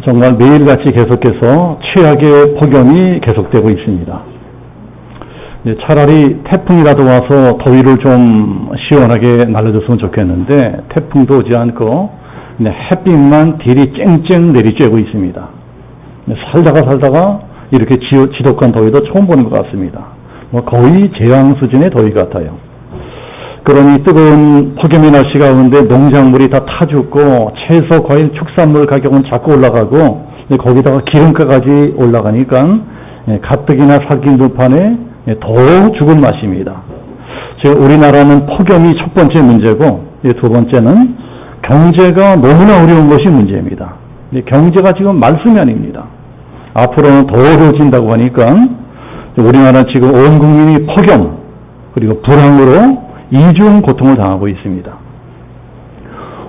정말 매일같이 계속해서 최악의 폭염이 계속되고 있습니다. 차라리 태풍이라도 와서 더위를 좀 시원하게 날려줬으면 좋겠는데 태풍도 오지 않고 햇빛만 딜이 쨍쨍 내리쬐고 있습니다. 살다가 이렇게 지독한 더위도 처음 보는 것 같습니다. 거의 재앙 수준의 더위 같아요. 그러니 뜨거운 폭염의 날씨 가운데 농작물이 다 타 죽고 채소, 과일, 축산물 가격은 자꾸 올라가고 거기다가 기름가까지 올라가니까 가뜩이나 살긴 들판에 더 죽을 맛입니다. 지금 우리나라는 폭염이 첫 번째 문제고 두 번째는 경제가 너무나 어려운 것이 문제입니다. 경제가 지금 말씀이 아닙니다. 앞으로는 더 어려워진다고 하니까 우리나라는 지금 온 국민이 폭염 그리고 불황으로 이중 고통을 당하고 있습니다.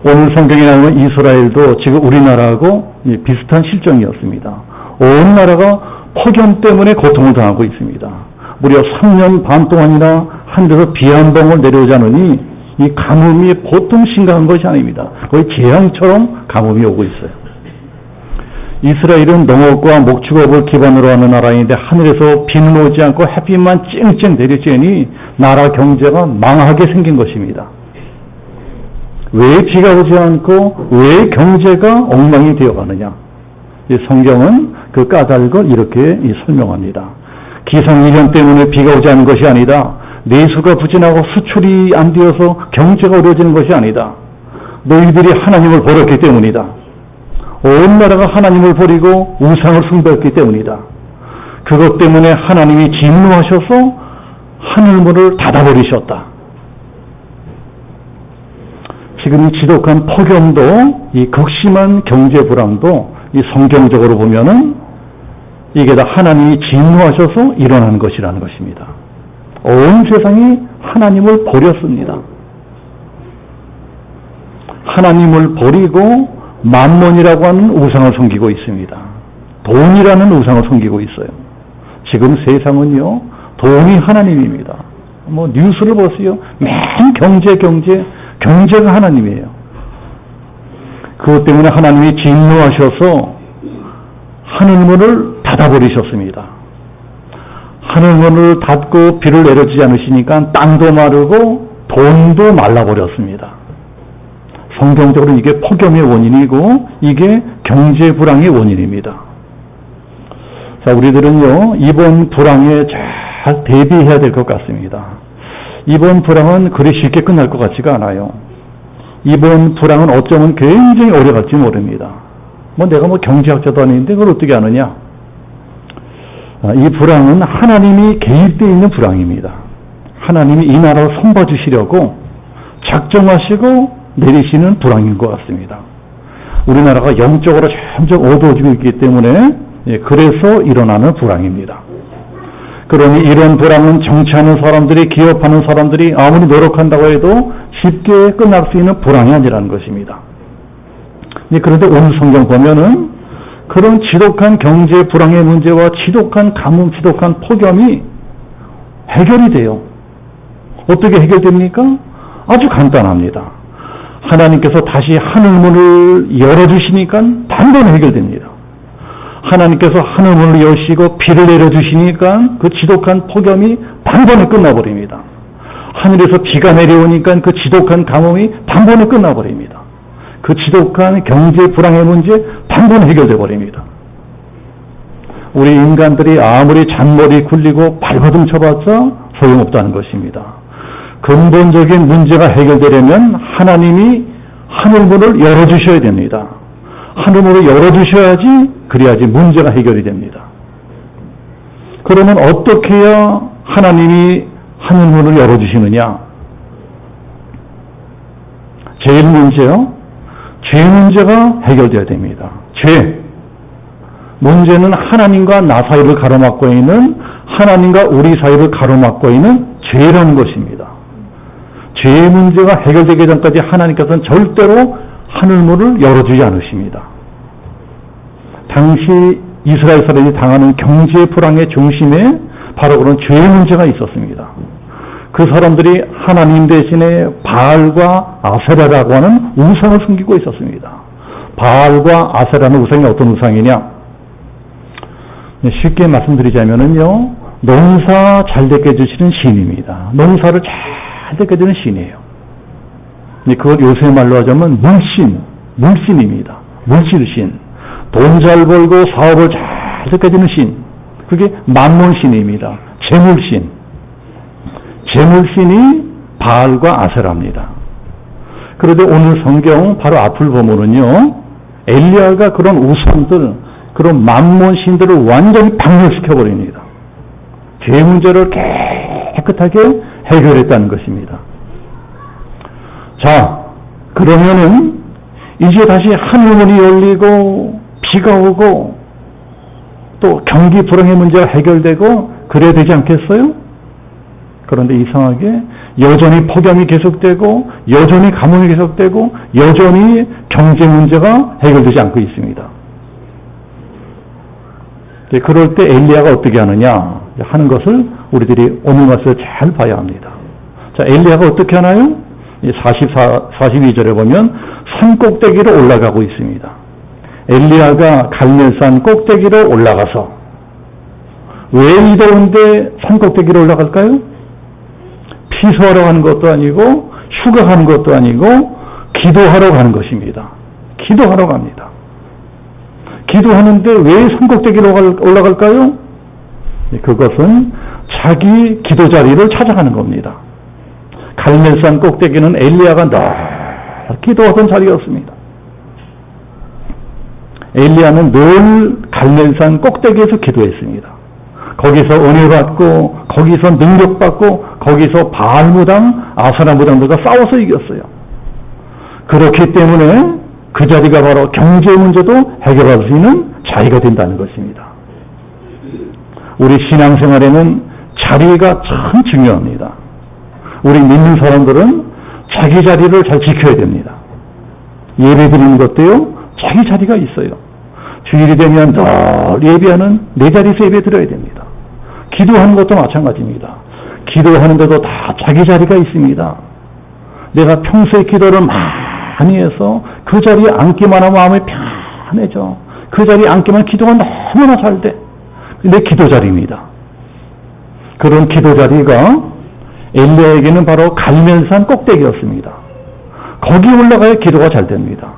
오늘 성경에 나오는 이스라엘도 지금 우리나라하고 비슷한 실정이었습니다. 온 나라가 폭염 때문에 고통을 당하고 있습니다. 무려 3년 반 동안이나 하늘에서 비 한 방울 내려오지 않으니 이 가뭄이 보통 심각한 것이 아닙니다. 거의 재앙처럼 가뭄이 오고 있어요. 이스라엘은 농업과 목축업을 기반으로 하는 나라인데 하늘에서 비는 오지 않고 햇빛만 쨍쨍 내리쬐니 나라 경제가 망하게 생긴 것입니다. 왜 비가 오지 않고 왜 경제가 엉망이 되어가느냐? 이 성경은 그 까닭을 이렇게 설명합니다. 기상이변 때문에 비가 오지 않는 것이 아니다. 내수가 부진하고 수출이 안 되어서 경제가 어려워지는 것이 아니다. 너희들이 하나님을 버렸기 때문이다. 온 나라가 하나님을 버리고 우상을 숭배했기 때문이다. 그것 때문에 하나님이 진노하셔서 하늘문을 닫아버리셨다. 지금 이 지독한 폭염도 이 극심한 경제 불황도 이 성경적으로 보면은 이게 다 하나님이 진노하셔서 일어난 것이라는 것입니다. 온 세상이 하나님을 버렸습니다. 하나님을 버리고 만몬이라고 하는 우상을 섬기고 있습니다. 돈이라는 우상을 섬기고 있어요. 지금 세상은요, 돈이 하나님입니다. 뉴스를 보세요. 맨 경제가 하나님이에요. 그것 때문에 하나님이 진노하셔서 하늘문을 닫아버리셨습니다. 하늘문을 닫고 비를 내려주지 않으시니까 땅도 마르고 돈도 말라버렸습니다. 성경적으로 이게 폭염의 원인이고 이게 경제 불황의 원인입니다. 자, 우리들은요, 이번 불황에 잘 대비해야 될 것 같습니다. 이번 불황은 그리 쉽게 끝날 것 같지가 않아요. 이번 불황은 어쩌면 굉장히 오래 갈지 모릅니다. 내가 경제학자도 아닌데 그걸 어떻게 아느냐? 이 불황은 하나님이 개입되어 있는 불황입니다. 하나님이 이 나라를 손봐주시려고 작정하시고 내리시는 불황인 것 같습니다. 우리나라가 영적으로 점점 어두워지고 있기 때문에 그래서 일어나는 불황입니다. 그러니 이런 불황은 정치하는 사람들이, 기업하는 사람들이 아무리 노력한다고 해도 쉽게 끝날 수 있는 불황이 아니라는 것입니다. 그런데 오늘 성경 보면은 그런 지독한 경제 불황의 문제와 지독한 가뭄, 지독한 폭염이 해결이 돼요. 어떻게 해결됩니까? 아주 간단합니다. 하나님께서 다시 하늘문을 열어주시니까 단번에 해결됩니다. 하나님께서 하늘문을 여시고 비를 내려주시니까 그 지독한 폭염이 단번에 끝나버립니다. 하늘에서 비가 내려오니까 그 지독한 가뭄이 단번에 끝나버립니다. 그 지독한 경제 불황의 문제 단번에 해결돼 버립니다. 우리 인간들이 아무리 잔머리 굴리고 발버둥 쳐봤자 소용없다는 것입니다. 근본적인 문제가 해결되려면 하나님이 하늘문을 열어주셔야 됩니다. 하늘문을 열어주셔야지, 그래야지 문제가 해결이 됩니다. 그러면 어떻게 해야 하나님이 하늘문을 열어주시느냐? 제일 문제요. 죄 문제가 해결되어야 됩니다. 죄. 문제는 하나님과 나 사이를 가로막고 있는, 하나님과 우리 사이를 가로막고 있는 죄라는 것입니다. 죄의 문제가 해결되기 전까지 하나님께서는 절대로 하늘문을 열어주지 않으십니다. 당시 이스라엘 사람이 당하는 경제 불황의 중심에 바로 그런 죄의 문제가 있었습니다. 그 사람들이 하나님 대신에 바알과 아세라라고 하는 우상을 숨기고 있었습니다. 바알과 아세라는 우상이 어떤 우상이냐? 쉽게 말씀드리자면은요, 농사 잘 되게 해주시는 신입니다. 농사를 잘 되게 해주는 신이에요. 그걸 요새 말로 하자면 물신입니다. 물질신. 돈 잘 벌고 사업을 잘 되게 해주는 신. 그게 만몬신입니다. 재물신. 재물신이 바알과 아세라입니다. 그런데 오늘 성경 바로 앞을 보면은요, 엘리야가 그런 우상들, 그런 만몬신들을 완전히 박멸시켜버립니다. 죄 문제를 깨끗하게 해결했다는 것입니다. 자, 그러면은 이제 다시 하늘문이 열리고 비가 오고 또 경기 불황의 문제가 해결되고 그래야 되지 않겠어요? 그런데 이상하게 여전히 폭염이 계속되고 여전히 가뭄이 계속되고 여전히 경제 문제가 해결되지 않고 있습니다. 그럴 때 엘리야가 어떻게 하느냐 하는 것을 우리들이 오늘 말씀을 잘 봐야 합니다. 자, 엘리야가 어떻게 하나요? 42절에 보면 산 꼭대기로 올라가고 있습니다. 엘리야가 갈멜산 꼭대기로 올라가서, 왜 이 더운데 산 꼭대기로 올라갈까요? 피서하러 가는 것도 아니고 휴가하는 것도 아니고 기도하러 가는 것입니다. 기도하러 갑니다. 기도하는데 왜 산 꼭대기로 올라갈까요? 그것은 자기 기도 자리를 찾아가는 겁니다. 갈멜산 꼭대기는 엘리야가 늘 기도하던 자리였습니다. 엘리야는 늘 갈멜산 꼭대기에서 기도했습니다. 거기서 은혜 받고, 거기서 능력 받고, 거기서 바알 무당, 아세라 무당들과 싸워서 이겼어요. 그렇기 때문에 그 자리가 바로 경제 문제도 해결할 수 있는 자리가 된다는 것입니다. 우리 신앙생활에는 자리가 참 중요합니다. 우리 믿는 사람들은 자기 자리를 잘 지켜야 됩니다. 예배 드리는 것도요, 자기 자리가 있어요. 주일이 되면 늘 예배하는 내 자리에서 예배 드려야 됩니다. 기도하는 것도 마찬가지입니다. 기도하는데도 다 자기 자리가 있습니다. 내가 평소에 기도를 많이 해서 그 자리에 앉기만 하면 마음이 편해져. 그 자리에 앉기만 기도가 너무나 잘 돼. 내 기도 자리입니다. 그런 기도 자리가 엘리야에게는 바로 갈멜산 꼭대기였습니다. 거기 올라가야 기도가 잘 됩니다.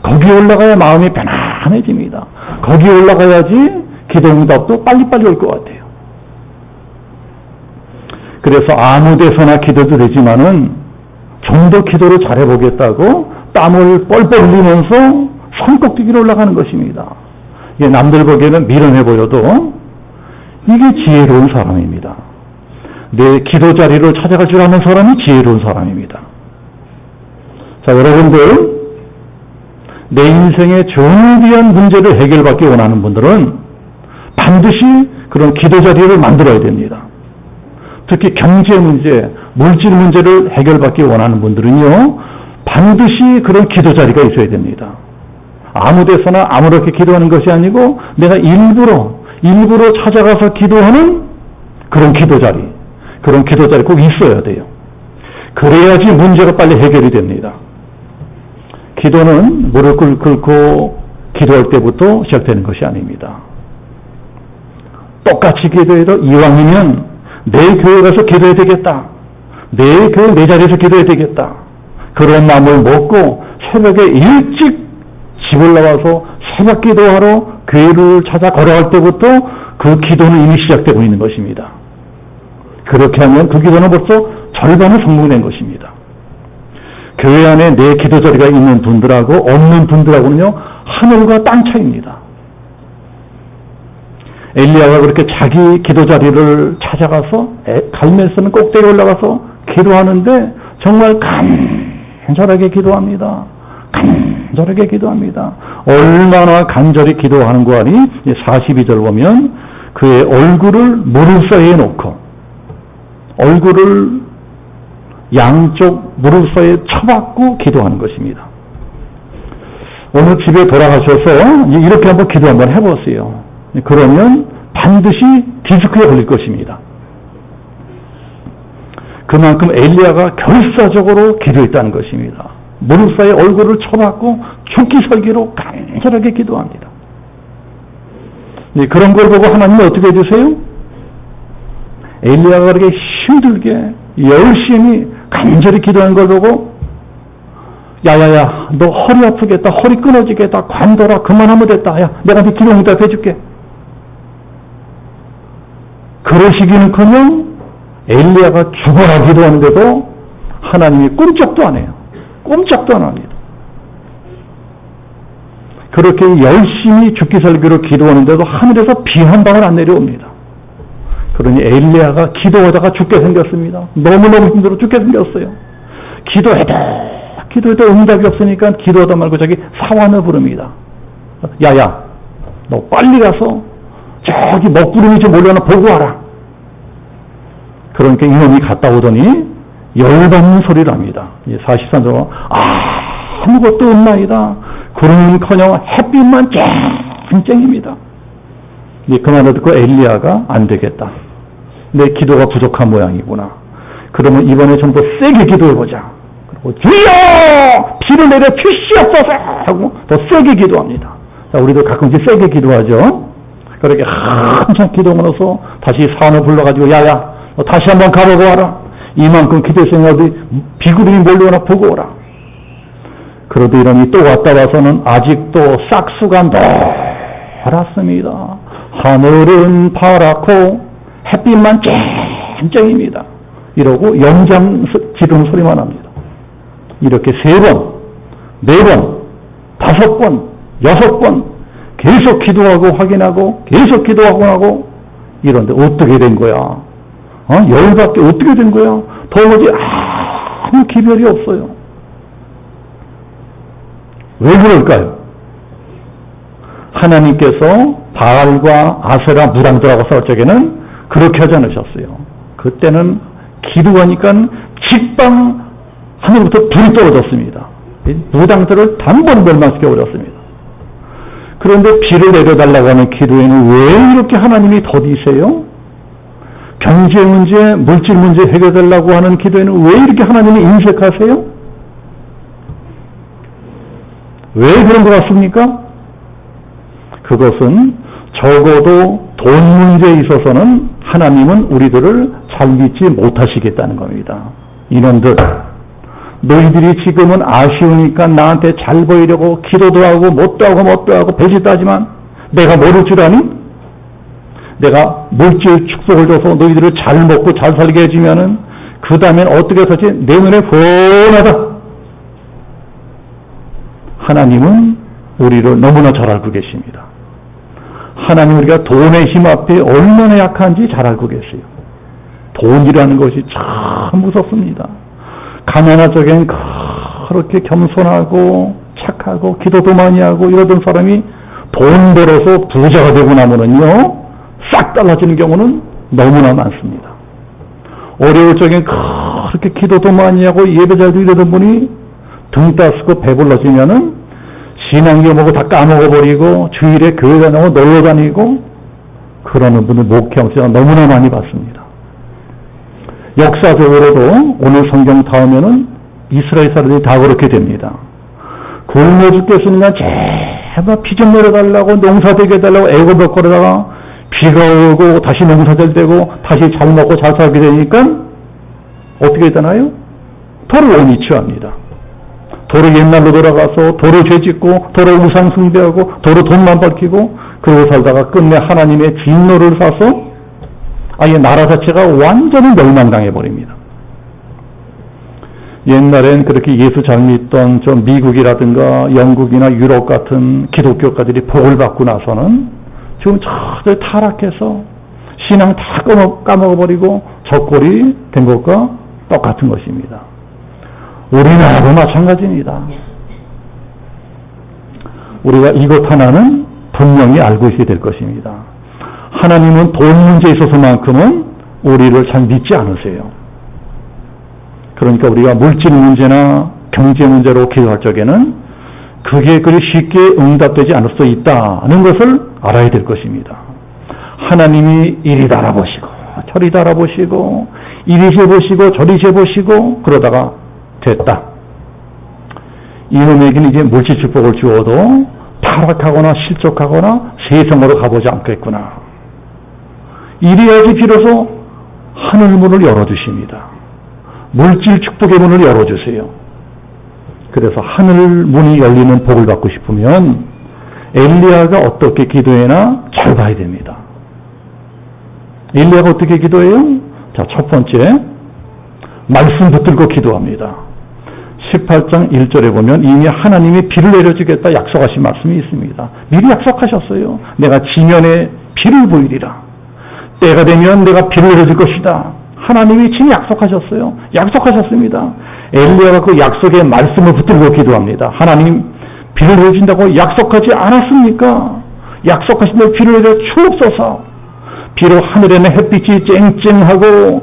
거기 올라가야 마음이 편안해집니다. 거기 올라가야지 기도 응답도 빨리빨리 올 것 같아요. 그래서 아무 데서나 기도도 되지만은 좀 더 기도를 잘해보겠다고 땀을 뻘뻘 흘리면서 산 꼭대기로 올라가는 것입니다. 이게 남들 보기에는 미련해 보여도 이게 지혜로운 사람입니다. 내 기도 자리를 찾아갈 줄 아는 사람이 지혜로운 사람입니다. 자, 여러분들, 내 인생의 중요한 문제를 해결받기 원하는 분들은 반드시 그런 기도 자리를 만들어야 됩니다. 특히 경제 문제, 물질 문제를 해결받기 원하는 분들은요, 반드시 그런 기도 자리가 있어야 됩니다. 아무 데서나 아무렇게 기도하는 것이 아니고 내가 일부러 찾아가서 기도하는 그런 기도 자리 꼭 있어야 돼요. 그래야지 문제가 빨리 해결이 됩니다. 기도는 무릎을 꿇고 기도할 때부터 시작되는 것이 아닙니다. 똑같이 기도해도 이왕이면 내 교회 가서 기도해야 되겠다. 내 교회 내 자리에서 기도해야 되겠다. 그런 마음을 먹고 새벽에 일찍 집을 나와서 새벽 기도하러 교회를 찾아 걸어갈 때부터 그 기도는 이미 시작되고 있는 것입니다. 그렇게 하면 그 기도는 벌써 절반은 성공된 것입니다. 교회 안에 내 기도 자리가 있는 분들하고 없는 분들하고는요, 하늘과 땅 차이입니다. 엘리야가 그렇게 자기 기도 자리를 찾아가서 갈멜산 꼭대기에 올라가서 기도하는데 정말 간절하게 기도합니다. 간절하게 기도합니다. 얼마나 간절히 기도하는 거 아니? 42절 보면 그의 얼굴을 무릎 사이에 놓고 얼굴을 양쪽 무릎 사이에 쳐박고 기도하는 것입니다. 오늘 집에 돌아가셔서 이렇게 한번 기도 한번 해보세요. 그러면 반드시 디스크에 걸릴 것입니다. 그만큼 엘리야가 결사적으로 기도했다는 것입니다. 무릎 사이에 얼굴을 쳐박고 죽기 살기로 간절하게 기도합니다. 그런 걸 보고 하나님은 어떻게 해주세요? 엘리야가 그렇게 힘들게 열심히 간절히 기도한 걸 보고 야야야 너 허리 아프겠다, 허리 끊어지겠다, 관둬라, 그만하면 됐다, 야 내가 네 기도 응답해 줄게. 그러시기는커녕 엘리야가 죽어라 기도하는데도 하나님이 꼼짝도 안 해요. 꼼짝도 안 합니다. 그렇게 열심히 죽기 살기로 기도하는데도 하늘에서 비 한 방울 안 내려옵니다. 그러니 엘리야가 기도하다가 죽게 생겼습니다. 너무너무 힘들어 죽게 생겼어요. 기도해도 응답이 없으니까 기도하다 말고 자기 사환을 부릅니다. 야야 너 빨리 가서 저기 먹구름이 좀 올려나 보고 와라. 그러니까 이놈이 갔다 오더니 열받는 소리를 합니다. 43절은 아무것도 없나이다. 구름은커녕 햇빛만 쨍쨍입니다. 그 말을 듣고 엘리야가 안 되겠다. 내 기도가 부족한 모양이구나. 그러면 이번에 좀 더 세게 기도해보자. 그리고 주여! 비를 내려 주시옵소서! 하고 더 세게 기도합니다. 자, 우리도 가끔씩 세게 기도하죠. 그렇게 한참 기도하면서 다시 사원을 불러가지고 야야 너 다시 한번 가보고 와라. 이만큼 기도했으니 어디 비구름이 몰려오나 보고 오라. 그러도 이러니 또 왔다 와서는 아직도 싹수가 노랗습니다. 하늘은 파랗고 햇빛만 쨍쨍입니다. 이러고 연장 지르는 소리만 합니다. 이렇게 3번, 4번, 5번, 6번 계속 기도하고 확인하고 계속 기도하고 이런데 어떻게 된 거야? 열받게 어떻게 된 거야? 도무지 아무 기별이 없어요. 왜 그럴까요? 하나님께서 바알과 아세라 무당들하고 싸울 적에는 그렇게 하지 않으셨어요. 그때는 기도하니까 직방 하늘부터 불이 떨어졌습니다. 무당들을 단번에 멸망시켜버렸습니다. 그런데 비를 내려달라고 하는 기도에는 왜 이렇게 하나님이 더디세요? 경제 문제, 물질 문제 해결되려고 하는 기도에는 왜 이렇게 하나님이 인색하세요? 왜 그런 것 같습니까? 그것은 적어도 돈 문제에 있어서는 하나님은 우리들을 잘 믿지 못하시겠다는 겁니다. 이놈들, 너희들이 지금은 아쉬우니까 나한테 잘 보이려고 기도도 하고 뭣도 하고 배짓도 하지만 내가 모를 줄 아니? 내가 물질 축복을 줘서 너희들을 잘 먹고 잘 살게 해주면은 그 다음엔 어떻게 살지? 내 눈에 훤하다. 하나님은 우리를 너무나 잘 알고 계십니다. 하나님 우리가 돈의 힘 앞에 얼마나 약한지 잘 알고 계세요. 돈이라는 것이 참 무섭습니다. 가난한 적엔 그렇게 겸손하고 착하고 기도도 많이 하고 이러던 사람이 돈 벌어서 부자가 되고 나면은요 싹 달라지는 경우는 너무나 많습니다. 어려울 적엔 그렇게 기도도 많이 하고 예배 잘 드리던 분이 등 따스고 배불러지면은 신앙이 뭐고 다 까먹어버리고 주일에 교회 다니고 놀러 다니고 그러는 분들 목회하고 제가 너무나 많이 봤습니다. 역사적으로도 오늘 성경 다음에는 이스라엘 사람들이 다 그렇게 됩니다. 굶어 죽겠으니까 제발 비 좀 내려달라고 농사되게 해달라고 애고벌거리다가 비가 오고 다시 농사 잘 되고 다시 잘 먹고 잘 살게 되니까 어떻게 되나요? 도로 원이 취합니다. 도로 옛날로 돌아가서 도로 죄짓고 도로 우상 숭배하고 도로 돈만 밝히고 그러고 살다가 끝내 하나님의 진노를 사서 아예 나라 자체가 완전히 멸망당해버립니다. 옛날엔 그렇게 예수 잘 믿던 저 미국이라든가 영국이나 유럽 같은 기독교가들이 복을 받고 나서는 지금 저들 타락해서 신앙 다 까먹어버리고 적골이 된 것과 똑같은 것입니다. 우리나라도 마찬가지입니다. 우리가 이것 하나는 분명히 알고 있어야 될 것입니다. 하나님은 돈 문제에 있어서만큼은 우리를 잘 믿지 않으세요. 그러니까 우리가 물질 문제나 경제 문제로 기도할 적에는 그게 그리 쉽게 응답되지 않을 수 있다는 것을 알아야 될 것입니다. 하나님이 이리 달아보시고 저리 달아보시고 이리 재보시고 저리 재보시고 그러다가 됐다. 이놈에게는 이제 물질 축복을 주어도 타락하거나 실족하거나 세상으로 가보지 않겠구나. 이래야지 비로소 하늘 문을 열어주십니다. 물질 축복의 문을 열어주세요. 그래서 하늘 문이 열리는 복을 받고 싶으면 엘리야가 어떻게 기도해나 잘 봐야 됩니다. 엘리야가 어떻게 기도해요? 자, 첫 번째, 말씀 붙들고 기도합니다. 18장 1절에 보면 이미 하나님이 비를 내려주겠다 약속하신 말씀이 있습니다. 미리 약속하셨어요. 내가 지면에 비를 보이리라. 때가 되면 내가 비를 내려줄 것이다. 하나님이 친히 약속하셨어요. 약속하셨습니다. 엘리야가 그 약속의 말씀을 붙들고 기도합니다. 하나님, 비를 내려준다고 약속하지 않았습니까? 약속하신 대로 비를 내려 주옵소서. 비록 하늘에는 햇빛이 쨍쨍하고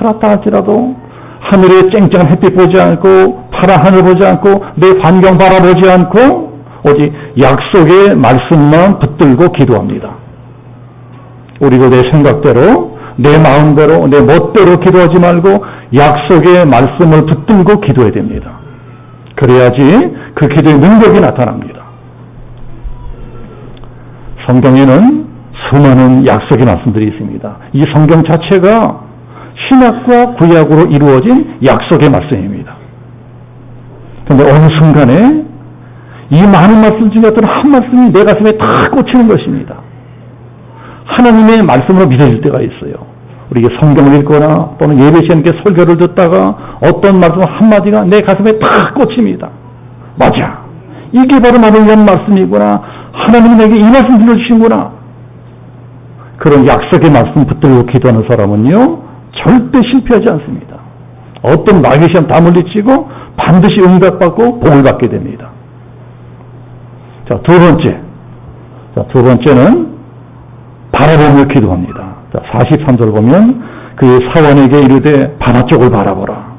파랗다 할지라도 하늘에 쨍쨍한 햇빛 보지 않고 파란 하늘 보지 않고 내 환경 바라보지 않고 오직 약속의 말씀만 붙들고 기도합니다. 우리도 내 생각대로 내 마음대로 내 멋대로 기도하지 말고 약속의 말씀을 붙들고 기도해야 됩니다. 그래야지 그 기도의 능력이 나타납니다. 성경에는 수많은 약속의 말씀들이 있습니다. 이 성경 자체가 신약과 구약으로 이루어진 약속의 말씀입니다. 그런데 어느 순간에 이 많은 말씀 중에 어떤 한 말씀이 내 가슴에 다 꽂히는 것입니다. 하나님의 말씀으로 믿어질 때가 있어요. 우리가 성경을 읽거나 또는 예배 시간에 설교를 듣다가 어떤 말씀 한마디가 내 가슴에 다 꽂힙니다. 맞아. 이게 바로 나를 위한 말씀이구나. 하나님이 내게 이 말씀 들려주신구나. 그런 약속의 말씀 붙들고 기도하는 사람은요, 절대 실패하지 않습니다. 어떤 마귀 시험 다 물리치고 반드시 응답받고 복을 받게 됩니다. 자, 두 번째는 바라보며 기도합니다. 자, 43절 보면 그 사원에게 이르되 바나 쪽을 바라보라.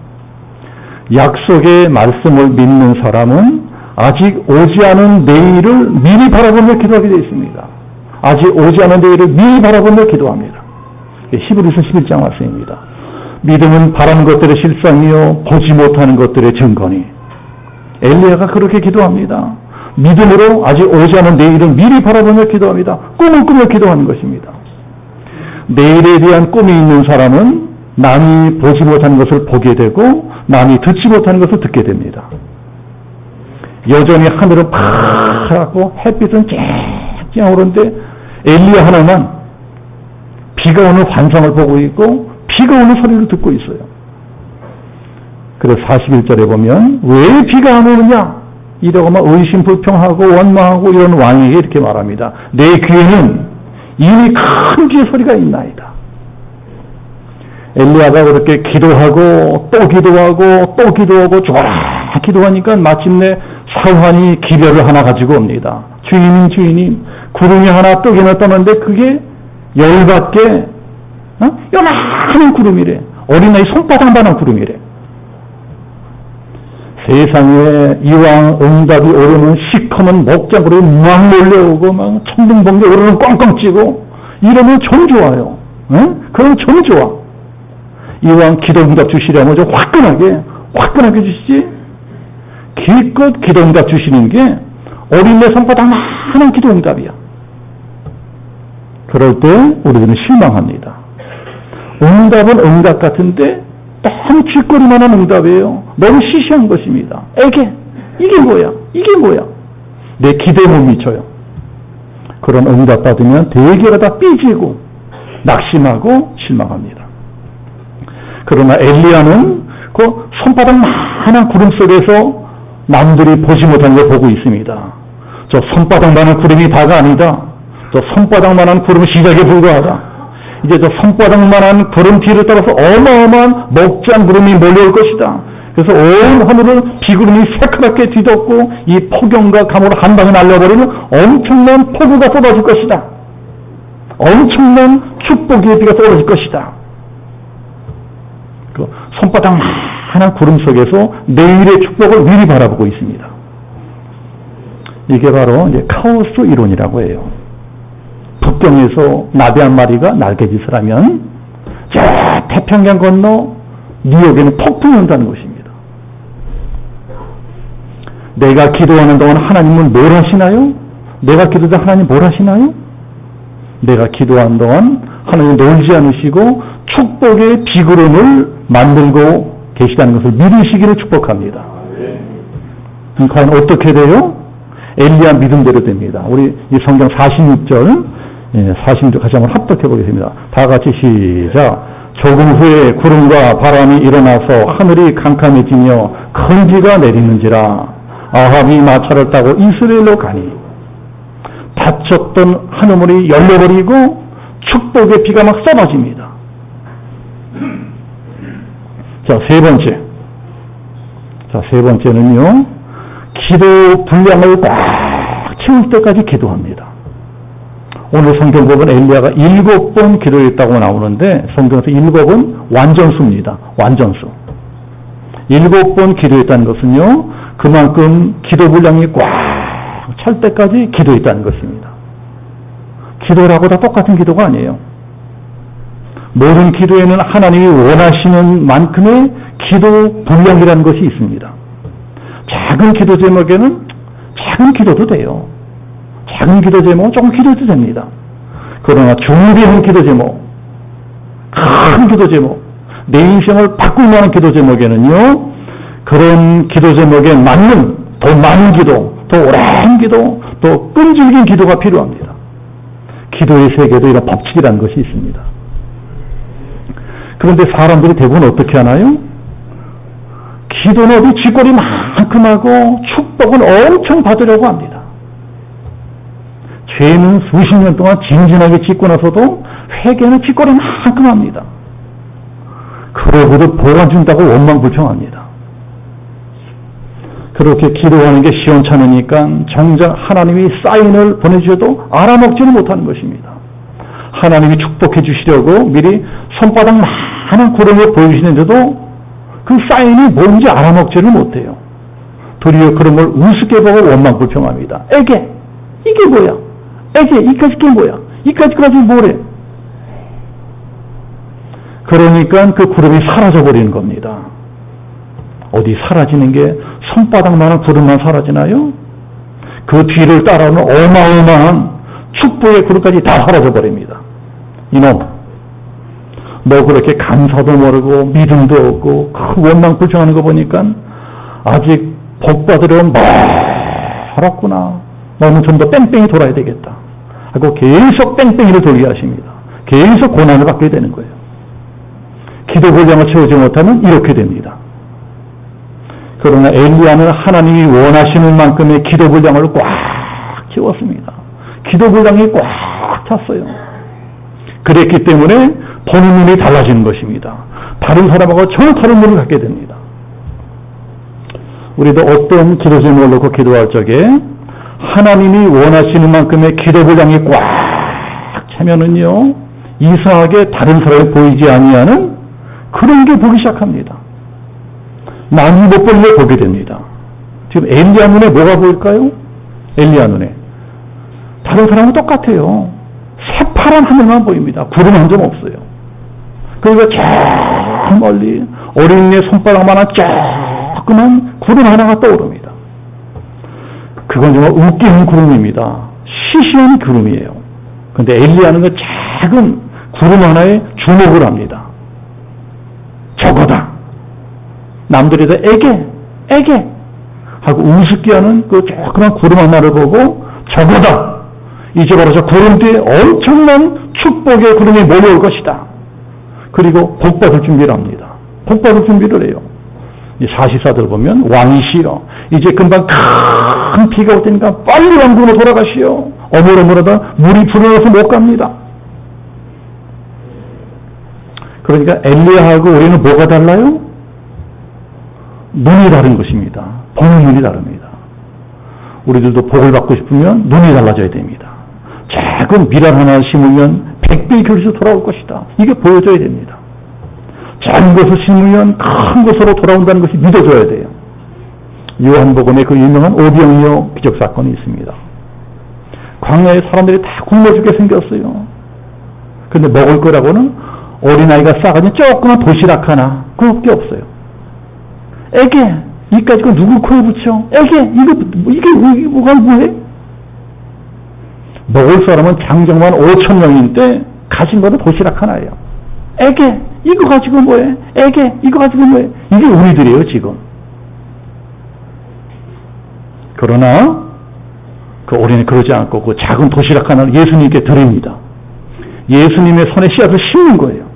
약속의 말씀을 믿는 사람은 아직 오지 않은 내일을 미리 바라보며 기도하게 되어 있습니다. 아직 오지 않은 내일을 미리 바라보며 기도합니다. 히브리서 11장 말씀입니다. 믿음은 바라는 것들의 실상이요 보지 못하는 것들의 증거니. 엘리야가 그렇게 기도합니다. 믿음으로 아직 오지 않은 내일을 미리 바라보며 기도합니다. 꿈을 꾸며 기도하는 것입니다. 내일에 대한 꿈이 있는 사람은 남이 보지 못하는 것을 보게 되고 남이 듣지 못하는 것을 듣게 됩니다. 여전히 하늘은 파랗고 햇빛은 쨍쨍 오르는데 엘리야 하나만 비가 오는 환상을 보고 있고 비가 오는 소리를 듣고 있어요. 그래서 41절에 보면 왜 비가 안 오느냐 이러고 막 의심불평하고 원망하고 이런 왕에게 이렇게 말합니다. 내 귀에는 이미 큰 비의 소리가 있나이다. 엘리야가 그렇게 기도하고 또 기도하고 또 기도하고 조라 기도하니까 마침내 사환이 기별을 하나 가지고 옵니다. 주인님 구름이 하나 뜨기는 떠는데 그게 열받게 요만한 구름이래. 어린아이 손바닥만한 구름이래. 세상에 이왕 응답이 오르는 시커먼 목장구름이 막 몰려오고 막 천둥번개 오르는 꽝꽝 찌고 이러면 좀 좋아요. 그럼 좀 좋아. 이왕 기도 응답 주시려면 좀 화끈하게 주시지. 기껏 기도 응답 주시는 게 어린애 손바닥만한 기도 응답이야. 그럴 때 우리들은 실망합니다. 응답은 응답 같은데 너무 쥐꼬리만한 응답이에요. 너무 시시한 것입니다. 이게 뭐야? 내 기대에 못 미쳐요. 그런 응답 받으면 대개가 다 삐지고 낙심하고 실망합니다. 그러나 엘리야는 그 손바닥만한 구름 속에서 남들이 보지 못하는 걸 보고 있습니다. 저 손바닥만한 구름이 다가 아니다. 저 손바닥만한 구름은 시작에 불과하다. 이제 저 손바닥만한 구름 뒤를 따라서 어마어마한 먹장 구름이 몰려올 것이다. 그래서 온 하늘을 비구름이 새카맣게 뒤덮고 이 폭염과 가뭄을 한 방에 날려버리는 엄청난 폭우가 쏟아질 것이다. 엄청난 축복의 비가 쏟아질 것이다. 그 손바닥만한 구름 속에서 내일의 축복을 미리 바라보고 있습니다. 이게 바로 이제 카오스 이론이라고 해요. 북경에서 나비 한 마리가 날개짓을 하면 저 태평양 건너 뉴욕에는 폭풍이 온다는 것입니다. 내가 기도하는 동안 하나님은 뭘 하시나요? 내가 기도할 때 하나님 뭘 하시나요? 내가 기도하는 동안 하나님 놀지 않으시고 축복의 비구름을 만들고 계시다는 것을 믿으시기를 축복합니다. 과연 어떻게 돼요? 엘리야 믿음대로 됩니다. 우리 이 성경 46절, 46절 같이 한번 합독해 보겠습니다. 다 같이 시작. 조금 후에 구름과 바람이 일어나서 하늘이 캄캄해지며 큰 비가 내리는지라. 아합이 마차를 타고 이스라엘로 가니 닫혔던 하늘문이 열려버리고 축복의 비가 막 쏟아집니다. 자, 세 번째는요, 기도 분량을 꽉 채울 때까지 기도합니다. 오늘 성경 보면 엘리야가 7번 기도했다고 나오는데 성경에서 7은 완전수입니다. 완전수. 7번 기도했다는 것은요, 그만큼 기도 분량이 꽉 찰 때까지 기도했다는 것입니다. 기도라고 다 똑같은 기도가 아니에요. 모든 기도에는 하나님이 원하시는 만큼의 기도 분량이라는 것이 있습니다. 작은 기도 제목에는 작은 기도도 돼요. 작은 기도 제목은 조금 기도해도 됩니다. 그러나 중대한 기도 제목, 큰 기도 제목, 내 인생을 바꿀 만한 기도 제목에는요, 그런 기도 제목에 맞는 더 많은 기도, 더 오랜 기도, 더 끈질긴 기도가 필요합니다. 기도의 세계도 이런 법칙이라는 것이 있습니다. 그런데 사람들이 대부분 어떻게 하나요? 기도는 어디 쥐꼬리만큼 하고 축복은 엄청 받으려고 합니다. 죄는 수십 년 동안 진진하게 짓고 나서도 회개는 쥐꼬리만큼 합니다. 그러고도 보안 준다고 원망불평합니다. 그렇게 기도하는 게 시원찮으니까 정작 하나님이 사인을 보내주셔도 알아먹지는 못하는 것입니다. 하나님이 축복해 주시려고 미리 손바닥만한 구름을 보여주시는데도 그 사인이 뭔지 알아먹지를 못해요. 도리어 그런 걸 우습게 보고 원망불평합니다. 에게! 이게 뭐야? 에게! 이까짓 게 뭐야? 이까짓 거 가지고 뭐래? 그러니까 그 구름이 사라져버리는 겁니다. 어디 사라지는 게 손바닥만한 구름만 사라지나요? 그 뒤를 따라오는 어마어마한 축복의 구름까지 다 사라져버립니다. 이놈, 너 그렇게 감사도 모르고 믿음도 없고 원망불평하는 거 보니까 아직 복 받으려면 멀었구나. 너는 좀 더 뺑뺑이 돌아야 되겠다 하고 계속 뺑뺑이를 돌게 하십니다. 계속 고난을 받게 되는 거예요. 기도 분량을 채우지 못하면 이렇게 됩니다. 그러나 엘리야는 하나님이 원하시는 만큼의 기도 분량을 꽉 채웠습니다. 기도 분량이 꽉 찼어요. 그랬기 때문에 보는 눈이 달라지는 것입니다. 다른 사람하고 전혀 다른 눈을 갖게 됩니다. 우리도 어떤 기도 제목을 놓고 기도할 적에 하나님이 원하시는 만큼의 기도 분량이 꽉 차면은요, 이상하게 다른 사람이 보이지 아니하는 그런 게 보기 시작합니다. 남이 못 보는 걸 보게 됩니다. 지금 엘리야 눈에 뭐가 보일까요? 엘리야 눈에 다른 사람은 똑같아요. 새파란 하늘만 보입니다. 구름 한 점 없어요. 그리고 저 멀리 어린이의 손바닥만한 조그만 구름 하나가 떠오릅니다. 그건 정말 웃기는 구름입니다. 시시한 구름이에요. 그런데 엘리야는 그 작은 구름 하나에 주목을 합니다. 저거다. 남들이 다 에게 하고 우습게 하는 그 조그만 구름 하나를 보고 저거다. 이제 바로 저 구름 뒤에 엄청난 축복의 구름이 몰려올 것이다. 그리고 복받을 준비를 합니다. 복받을 준비를 해요. 이 사시사들 보면 왕이 싫어. 이제 금방 큰 비가 올 테니까 빨리 왕궁으로 돌아가시오. 어물어물하다 물이 불어나서 못 갑니다. 그러니까 엘리야하고 우리는 뭐가 달라요? 눈이 다른 것입니다. 보는 눈이 다릅니다. 우리들도 복을 받고 싶으면 눈이 달라져야 됩니다. 작은 미랄 하나 심으면 100배의 결실이 돌아올 것이다. 이게 보여줘야 됩니다. 작은 것을 심으면 큰 것으로 돌아온다는 것이 믿어줘야 돼요. 요한복음에 그 유명한 오병이어 기적 사건이 있습니다. 광야에 사람들이 다 굶어 죽게 생겼어요. 그런데 먹을 거라고는 어린아이가 싸가지 조그만 도시락 하나 그밖에 없어요. 이까지 거 누구 코에 붙여? 애게 이게 뭐가 뭐해? 먹을 사람은 장정만 5천 명인데 가진 거는 도시락 하나예요. 애게 이거 가지고 뭐해? 애게 이거 가지고 뭐해? 이게 우리들이에요 지금. 그러나 우리는 그러지 않고 그 작은 도시락 하나를 예수님께 드립니다. 예수님의 손에 씨앗을 심는 거예요.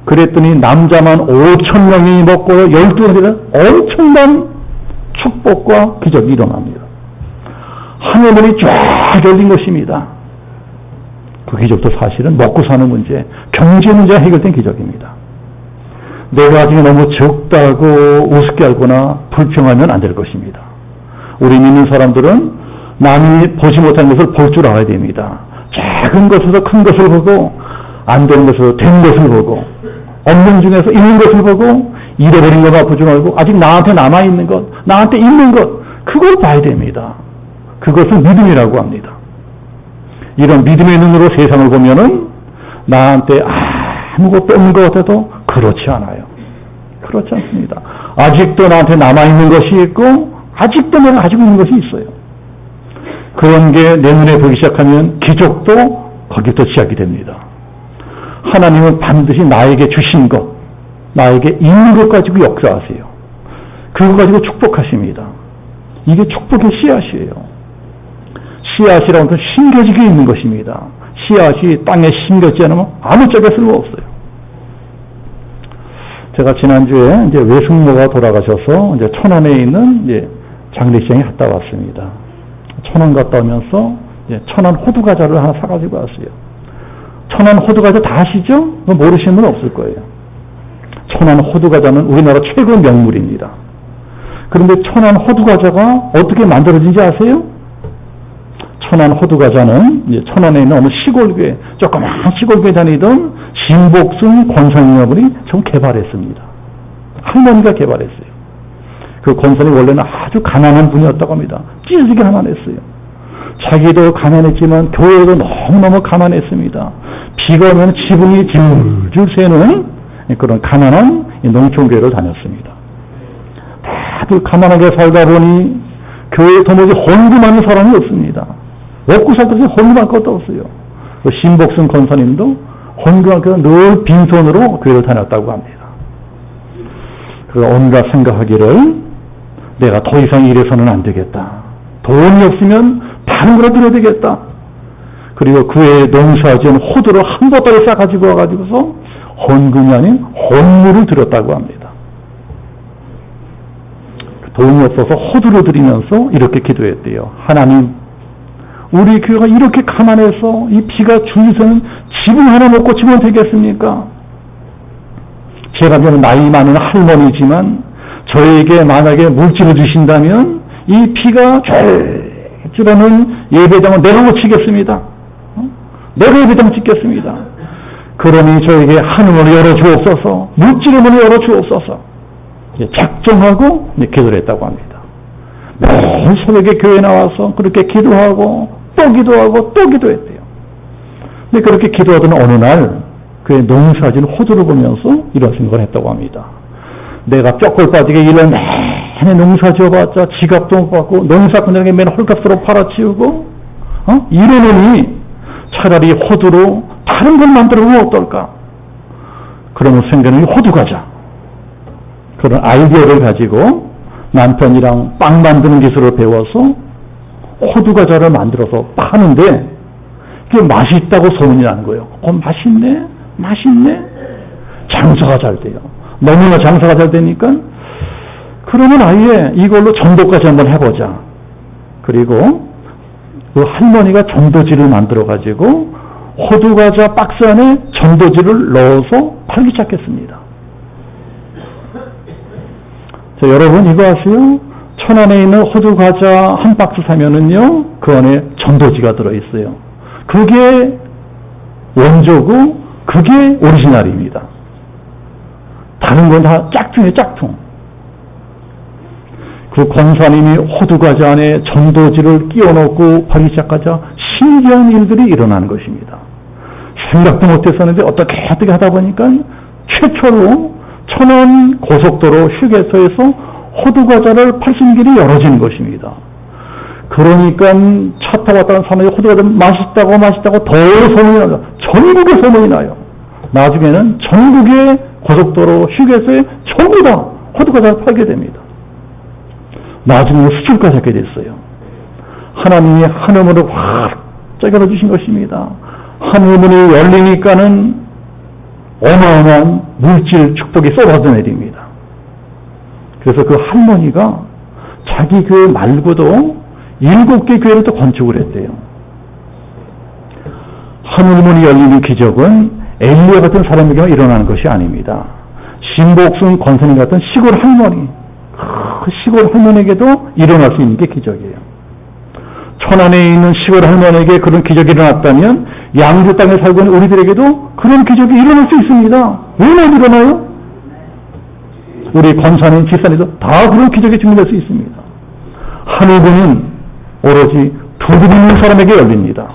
그랬더니 남자만 5천 명이 먹고 12가지가 엄청난 축복과 기적이 일어납니다. 하늘문이 쫙 열린 것입니다. 그 기적도 사실은 먹고 사는 문제, 경제 문제가 해결된 기적입니다. 내가 나중에 너무 적다고 우습게 알거나 불평하면 안 될 것입니다. 우리 믿는 사람들은 남이 보지 못한 것을 볼 줄 알아야 됩니다. 작은 것에서 큰 것을 보고, 안 되는 것에서 된 것을 보고, 없는 중에서 있는 것을 보고, 잃어버린 것 바쁘지 말고 아직 나한테 남아있는 것, 나한테 있는 것, 그걸 봐야 됩니다. 그것을 믿음이라고 합니다. 이런 믿음의 눈으로 세상을 보면은 나한테 아무것도 없는 것 같아도 그렇지 않아요. 그렇지 않습니다. 아직도 나한테 남아있는 것이 있고 아직도 내가 가지고 있는 것이 있어요. 그런 게 내 눈에 보기 시작하면 기적도 거기부터 시작이 됩니다. 하나님은 반드시 나에게 주신 것, 나에게 있는 것 가지고 역사하세요. 그거 가지고 축복하십니다. 이게 축복의 씨앗이에요. 씨앗이라는 것은 심겨지게 있는 것입니다. 씨앗이 땅에 심겨지지 않으면 아무 짝에 쓸모없어요. 제가 지난주에 이제 외숙모가 돌아가셔서 이제 천안에 있는 이제 장례식장에 갔다 왔습니다. 천안 갔다 오면서 이제 천안 호두과자를 하나 사가지고 왔어요. 천안 호두과자 다 아시죠? 모르시는 분 없을 거예요. 천안 호두과자는 우리나라 최고 명물입니다. 그런데 천안 호두과자가 어떻게 만들어진지 아세요? 천안 호두과자는 이제 천안에 있는 어느 시골교회, 조그만 시골교회 다니던 신복순 권사님이 좀 개발했습니다. 할머니가 개발했어요. 그 권사님 원래는 아주 가난한 분이었다고 합니다. 찢어지게 가난했어요. 자기도 가난했지만 교회도 너무너무 가난했습니다. 비가 오면 지붕이 줄줄 새는 그런 가난한 농촌교회를 다녔습니다. 다들 가난하게 살다 보니 교회에 도무지 헌금하는 사람이 없습니다. 먹고 살 것이 헌금할 것도 없어요. 그 신복순 권사님도 헌금할 것은 늘 빈손으로 교회를 다녔다고 합니다. 그래서 온갖 생각하기를 내가 더 이상 이래서는 안 되겠다. 돈이 없으면 다른 거라 들어야 되겠다. 그리고 그의 농사지은 호두를 한 보따리 싸가지고 와가지고서 헌금이 아닌 헌물을 드렸다고 합니다. 돈이 없어서 호두를 드리면서 이렇게 기도했대요. 하나님, 우리 교회가 이렇게 가난해서 이 비가 줄서는 지붕 하나 못 고치면 되겠습니까? 제가 나이 많은 할머니지만 저에게 만약에 물질을 주신다면 이 비가 줄 오는 예배당은 내가 고치겠습니다. 내가 예배당 짓겠습니다. 그러니 저에게 하늘문을 열어주옵소서, 물질의 문을 열어주옵소서 작정하고 기도를 했다고 합니다. 매일 새벽에 교회에 나와서 그렇게 기도하고 또 기도하고 또 기도했대요. 근데 그렇게 기도하던 어느 날 그의 농사진 호두를 보면서 이런 생각을 했다고 합니다. 내가 뼈골 빠지게 1년 내내 농사 지어봤자 지갑도 못 받고 농사꾼에게 맨 헐값으로 팔아치우고 이러느니 차라리 호두로 다른 걸 만들어보면 어떨까? 그러면 생겨난 호두과자. 그런 아이디어를 가지고 남편이랑 빵 만드는 기술을 배워서 호두과자를 만들어서 파는데 그게 맛있다고 소문이 나는 거예요. 맛있네? 맛있네? 장사가 잘 돼요. 너무나 장사가 잘 되니까 그러면 아예 이걸로 전도까지 한번 해보자. 그리고 그 할머니가 전도지를 만들어가지고 호두과자 박스 안에 전도지를 넣어서 팔기 시작했습니다. 자, 여러분 이거 아세요? 천안에 있는 호두과자 한 박스 사면은요, 그 안에 전도지가 들어있어요. 그게 원조고 그게 오리지널입니다. 다른 건 다 짝퉁이에요, 짝퉁. 그 권사님이 호두과자 안에 전도지를 끼워놓고 팔기 시작하자 신기한 일들이 일어나는 것입니다. 생각도 못했었는데 어떻게 하다 보니까 최초로 천안 고속도로 휴게소에서 호두과자를 팔 수 있는 길이 열어지는 것입니다. 그러니까 차 타고 왔다는 사람이 호두과자 맛있다고 더 소문이 나요. 전국에 소문이 나요. 나중에는 전국의 고속도로, 휴게소에 전부 다 호두과자를 팔게 됩니다. 나중에 수출까지 하게 됐어요. 하나님이 하늘문을 확 열어주신 것입니다. 하늘문이 열리니까는 어마어마한 물질 축복이 쏟아져 내립니다. 그래서 그 할머니가 자기 교회 말고도 7개 교회를 또 건축을 했대요. 하늘문이 열리는 기적은 엘리야 같은 사람에게만 일어나는 것이 아닙니다. 신복순 권사님 같은 시골 할머니, 그 시골 할머니에게도 일어날 수 있는 게 기적이에요. 천안에 있는 시골 할머니에게 그런 기적이 일어났다면 양주 땅에 살고 있는 우리들에게도 그런 기적이 일어날 수 있습니다. 왜 못 일어나요? 우리 권사님, 집사님도 다 그런 기적에 증명될 수 있습니다. 하늘문은 오로지 두드리는 있는 사람에게 열립니다.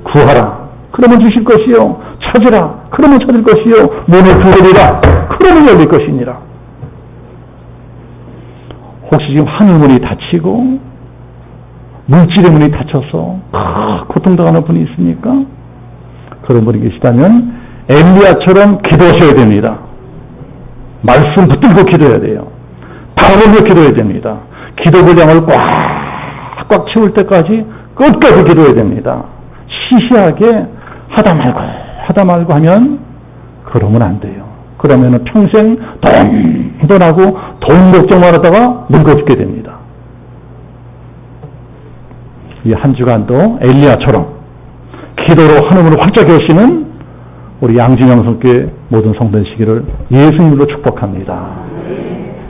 구하라, 그러면 주실 것이요. 찾으라, 그러면 찾을 것이요. 문을 두드리라, 그러면 열릴 것이니라. 혹시 지금 하늘문이 닫히고 물질의 문이 닫혀서 고통당하는 분이 있습니까? 그런 분이 계시다면 엘리야처럼 기도하셔야 됩니다. 말씀 붙들고 기도해야 돼요. 바라보며 기도해야 됩니다. 기도 분량을 꽉 채울 때까지 끝까지 기도해야 됩니다. 시시하게 하다 말고 하면 그러면 안 돼요. 그러면 평생 돈도 나고 돈 걱정만 하다가 늙어 죽게 됩니다. 이 한 주간도 엘리야처럼 기도로 하늘문을 활짝 여시는 우리 양진영 성교회 모든 성도되시기를 예수님으로 축복합니다.